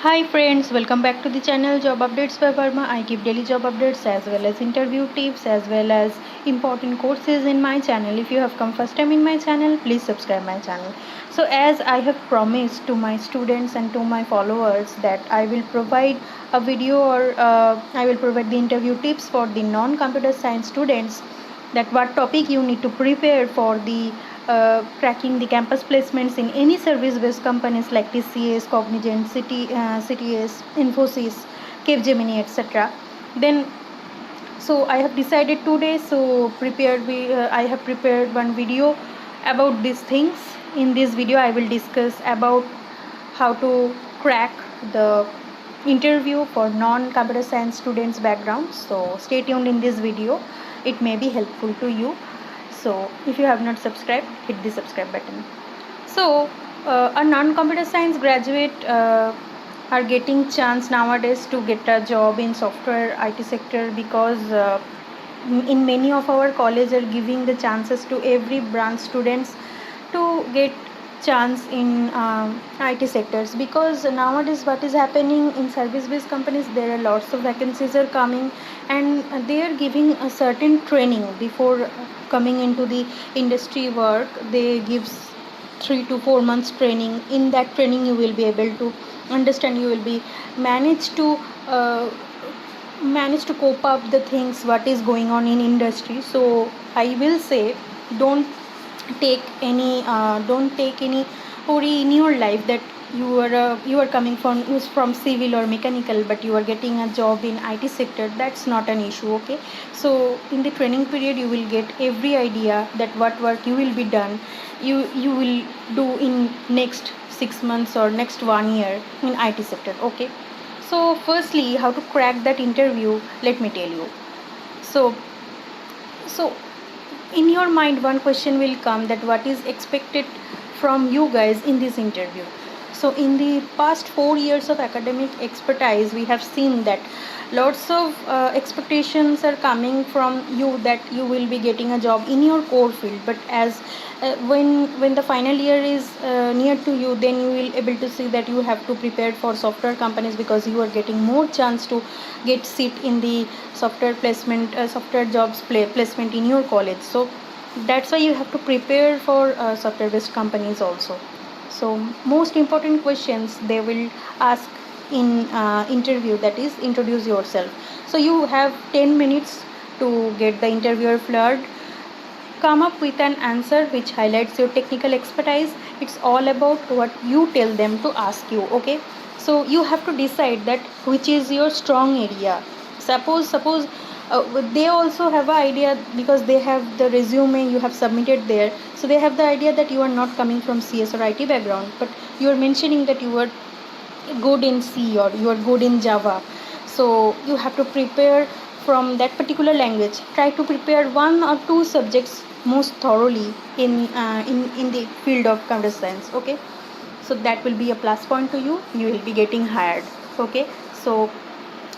Hi friends, welcome back to the channel Job Updates by Verma. I give daily job updates as well as interview tips as well as important courses in my channel. If you have come first time in my channel, please subscribe my channel. So as I have promised to my students and to my followers that I will provide a video or I will provide the interview tips for the non-computer science students, that what topic you need to prepare for the cracking the campus placements in any service-based companies like TCS, Cognizant, CTS, Infosys, Capgemini, etc. Then, so I have decided today. So I have prepared one video about these things. In this video, I will discuss about how to crack the interview for non-computer science students background. So stay tuned in this video. It may be helpful to you. So if you have not subscribed, hit the subscribe button. So a non-computer science graduate are getting chance nowadays to get a job in software IT sector, because in many of our colleges are giving the chances to every branch students to get chance in IT sectors, because nowadays what is happening in service based companies, there are lots of vacancies are coming and they are giving a certain training before coming into the industry work. They gives 3 to 4 months training. In that training you will be able to understand, you will be manage to cope up the things what is going on in industry. So I will say, don't take any worry in your life that you are coming from civil or mechanical but you are getting a job in IT sector. That's not an issue. Okay, so in the training period you will get every idea that what work you will be done, you will do in next 6 months or next 1 year in IT sector. Okay, so firstly, how to crack that interview, let me tell you. So in your mind one question will come, that what is expected from you guys in this interview. So in the past 4 years of academic expertise, we have seen that lots of expectations are coming from you, that you will be getting a job in your core field. But as when the final year is near to you, then you will able to see that you have to prepare for software companies, because you are getting more chance to get seat in the software placement, software jobs placement in your college. So that's why you have to prepare for software based companies also. So most important questions they will ask in interview, that is introduce yourself. So you have 10 minutes to get the interviewer flustered. Come up with an answer which highlights your technical expertise. It's all about what you tell them to ask you. Okay, so you have to decide that which is your strong area. Suppose they also have an idea, because they have the resume you have submitted there, so they have the idea that you are not coming from CS or IT background, but you are mentioning that you are good in C or you are good in Java. So you have to prepare from that particular language. Try to prepare 1 or 2 subjects most thoroughly in the field of computer science. Okay, so that will be a plus point to you. You will be getting hired. Okay, so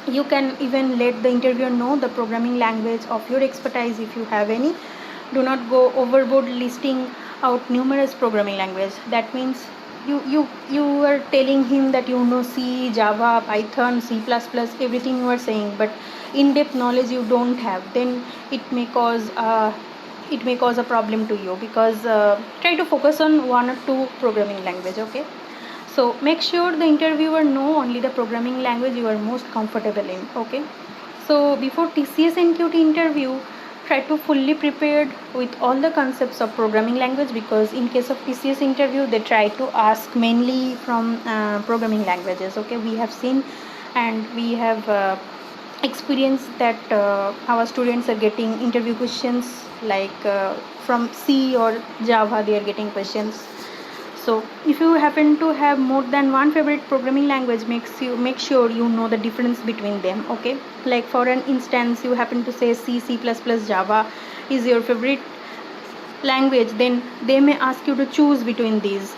you can even let the interviewer know the programming language of your expertise if you have any. Do not go overboard listing out numerous programming language. That means you are telling him that you know C, Java, Python, C++, everything you are saying, but in-depth knowledge you don't have. Then it may cause a problem to you, because try to focus on 1 or 2 programming language. Okay, so make sure the interviewer know only the programming language you are most comfortable in. Okay, so before TCS NQT interview, try to fully prepared with all the concepts of programming language, because in case of TCS interview they try to ask mainly from programming languages. Okay, we have seen and we have experienced that our students are getting interview questions like from C or Java, they are getting questions. So if you happen to have more than one favorite programming language, make sure you know the difference between them. Okay, like for an instance, you happen to say C, C++, Java is your favorite language, then they may ask you to choose between these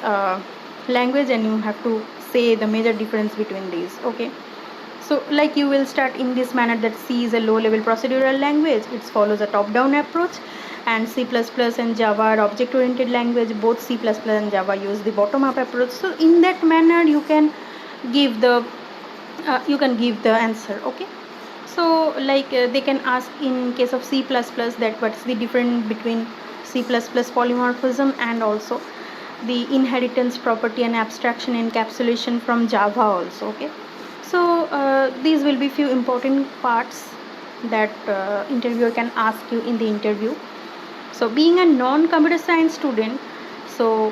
language, and you have to say the major difference between these. Okay, so like you will start in this manner, that C is a low level procedural language, it follows a top down approach, and C++ and Java are object oriented language. Both C++ and Java use the bottom up approach. So in that manner you can give the answer. Okay, so they can ask in case of C++ that what's the difference between C++ polymorphism and also the inheritance property and abstraction encapsulation from Java also. Okay, so these will be few important parts that interviewer can ask you in the interview. So being a non-computer science student, so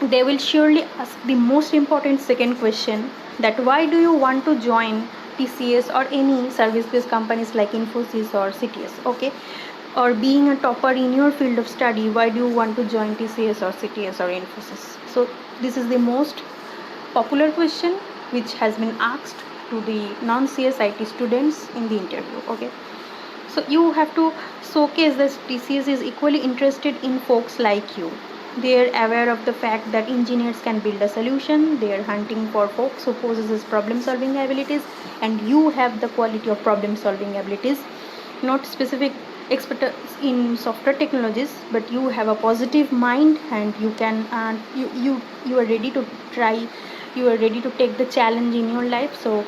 they will surely ask the most important second question, that why do you want to join TCS or any service-based companies like Infosys or CTS. Okay, or being a topper in your field of study, why do you want to join TCS or CTS or Infosys. So this is the most popular question which has been asked to the non-CS IT students in the interview. Okay, so you have to showcase that TCS is equally interested in folks like you. They are aware of the fact that engineers can build a solution. They are hunting for folks who possesses problem solving abilities, and you have the quality of problem solving abilities, not specific expertise in software technologies, but you have a positive mind, and you can you are ready to try, you are ready to take the challenge in your life. So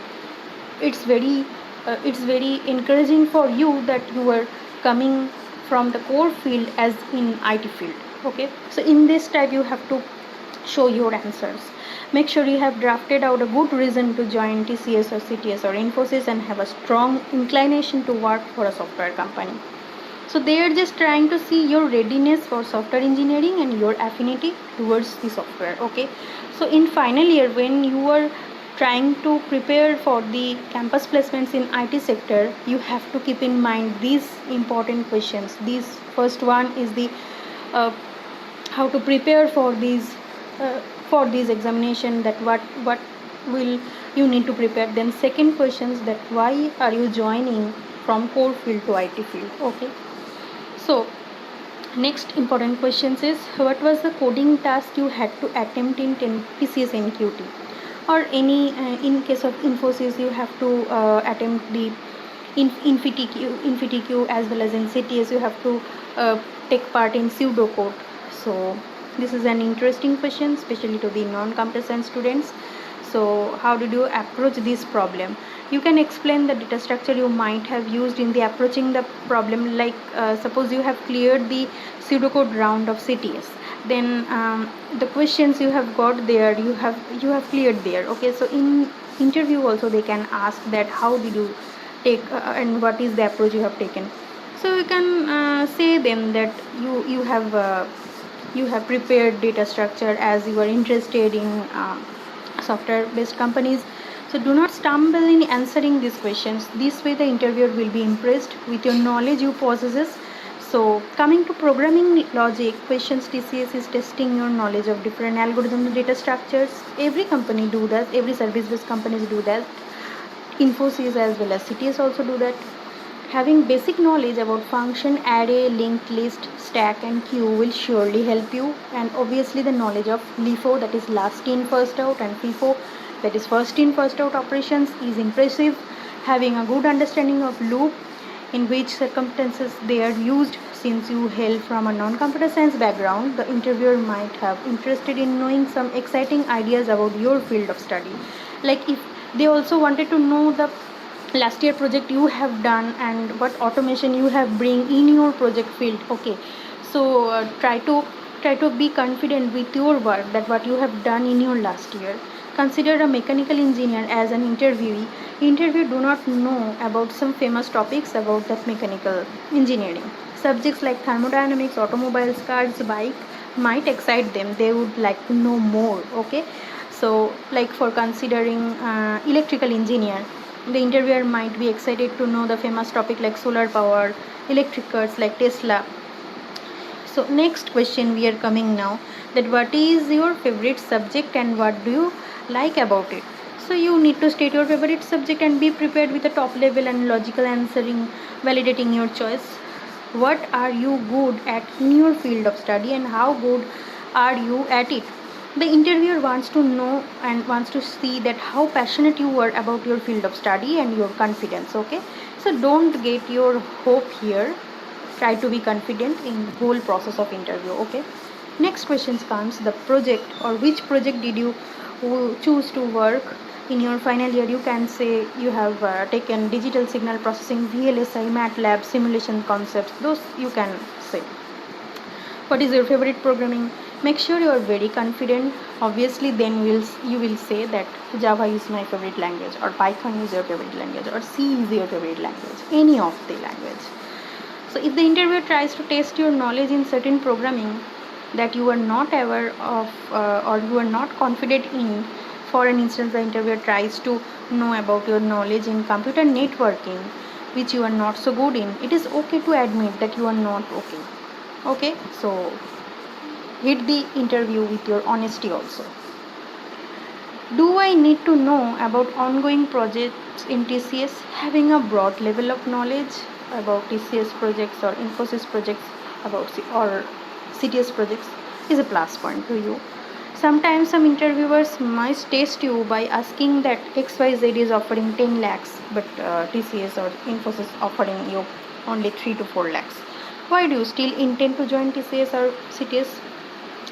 it's very encouraging for you that you are coming from the core field as in IT field. Okay, so in this type you have to show your answers. Make sure you have drafted out a good reason to join TCS or CTS or Infosys and have a strong inclination to work for a software company. So they are just trying to see your readiness for software engineering and your affinity towards the software. Okay, so in final year when you are trying to prepare for the campus placements in IT sector, you have to keep in mind these important questions. These first one is the how to prepare for these examination, that what will you need to prepare. Then second questions, that why are you joining from core field to IT field. Okay, so next important questions is, what was the coding task you had to attempt in TCS NQT, or any in case of Infosys you have to attempt the InfyTQ, as well as in CTS you have to take part in pseudocode. So this is an interesting question, especially to the non-computer science students. So how did you approach this problem? You can explain the data structure you might have used in the approaching the problem. Like suppose you have cleared the pseudocode round of CTS, then the questions you have got there, you have cleared there. Okay, so in interview also they can ask that how did you take and what is the approach you have taken. So you can say them that you have prepared data structure as you are interested in software based companies. So do not stumble in answering these questions. This way the interviewer will be impressed with your knowledge you possess. So coming to programming logic questions, TCS is testing your knowledge of different algorithms and data structures. Every company do that, every service based companies do that. Infosys as well as CTS also do that. Having basic knowledge about function, array, linked list, stack and queue will surely help you. And obviously the knowledge of LIFO, that is last in first out, and FIFO, that is first in first out operations, is impressive. Having a good understanding of loop, in which circumstances they are used. Since you hail from a non-computer science background, the interviewer might have interested in knowing some exciting ideas about your field of study. Like if they also wanted to know the last year project you have done and what automation you have bring in your project field. Okay, so try to be confident with your work, that what you have done in your last year. Consider a mechanical engineer as an interviewee. Interview do not know about some famous topics about that mechanical engineering. Subjects like thermodynamics, automobiles, cars, bike might excite them. They would like to know more. Okay, so like for considering electrical engineer, the interviewer might be excited to know the famous topic like solar power, electric cars like Tesla. So next question we are coming now, that what is your favorite subject and what do you like about it. So you need to state your favorite subject and be prepared with a top level and logical answering, validating your choice. What are you good at in your field of study and how good are you at it. The interviewer wants to know and wants to see that how passionate you are about your field of study and your confidence. Okay, so don't get your hope here. Try to be confident in the whole process of interview. Okay, next question comes the project, or which project did you choose to work in your final year you can say you have taken digital signal processing, VLSI, MATLAB, simulation concepts, those you can say. What is your favorite programming? Make sure you are very confident. Obviously then you will say that Java is my favorite language, or Python is your favorite language, or C is your favorite language, any of the language. So if the interviewer tries to test your knowledge in certain programming that you are not aware of or you are not confident in, for an instance the interviewer tries to know about your knowledge in computer networking which you are not so good in, it is okay to admit that you are not okay. So hit the interview with your honesty also. Do I need to know about ongoing projects in TCS? Having a broad level of knowledge about TCS projects or Infosys projects or CTS projects is a plus point to you. Sometimes some interviewers might test you by asking that XYZ is offering 10 lakhs but TCS or Infosys offering you only 3 to 4 lakhs. Why do you still intend to join TCS or CTS?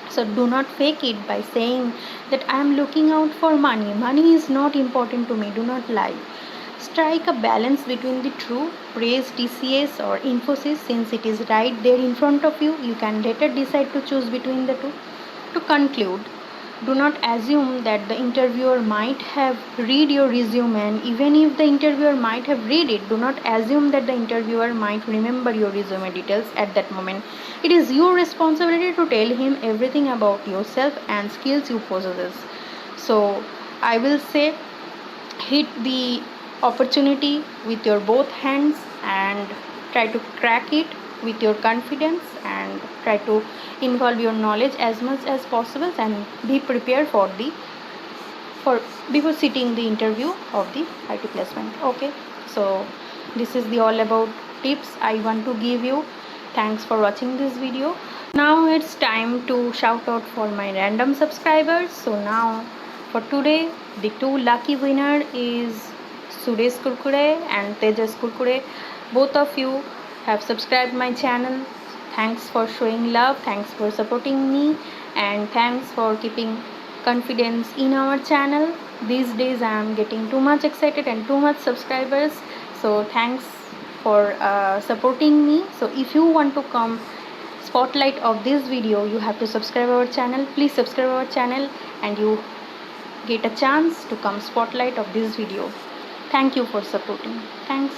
So do not fake it by saying that I am looking out for money. Money is not important to me. Do not lie. Strike a balance between the two. Praise TCS or Infosys since it is right there in front of you. You can later decide to choose between the two. To conclude, do not assume that the interviewer might have read your resume, and even if the interviewer might have read it, do not assume that the interviewer might remember your resume details at that moment. It is your responsibility to tell him everything about yourself and skills you possess. So I will say hit the opportunity with your both hands and try to crack it with your confidence, and try to involve your knowledge as much as possible, and be prepared for before sitting the interview of the IT placement. Okay, so this is the all about tips I want to give you. Thanks for watching this video. Now it's time to shout out for my random subscribers. So now for today the two lucky winner is Suresh Kurkure and Tejas Kurkure. Both of you have subscribed my channel. Thanks for showing love, thanks for supporting me, and thanks for keeping confidence in our channel. These days I am getting too much excited and too much subscribers, so thanks for supporting me. So if you want to come spotlight of this video, you have to subscribe our channel. Please subscribe our channel and you get a chance to come spotlight of this video. Thank you for supporting. Thanks.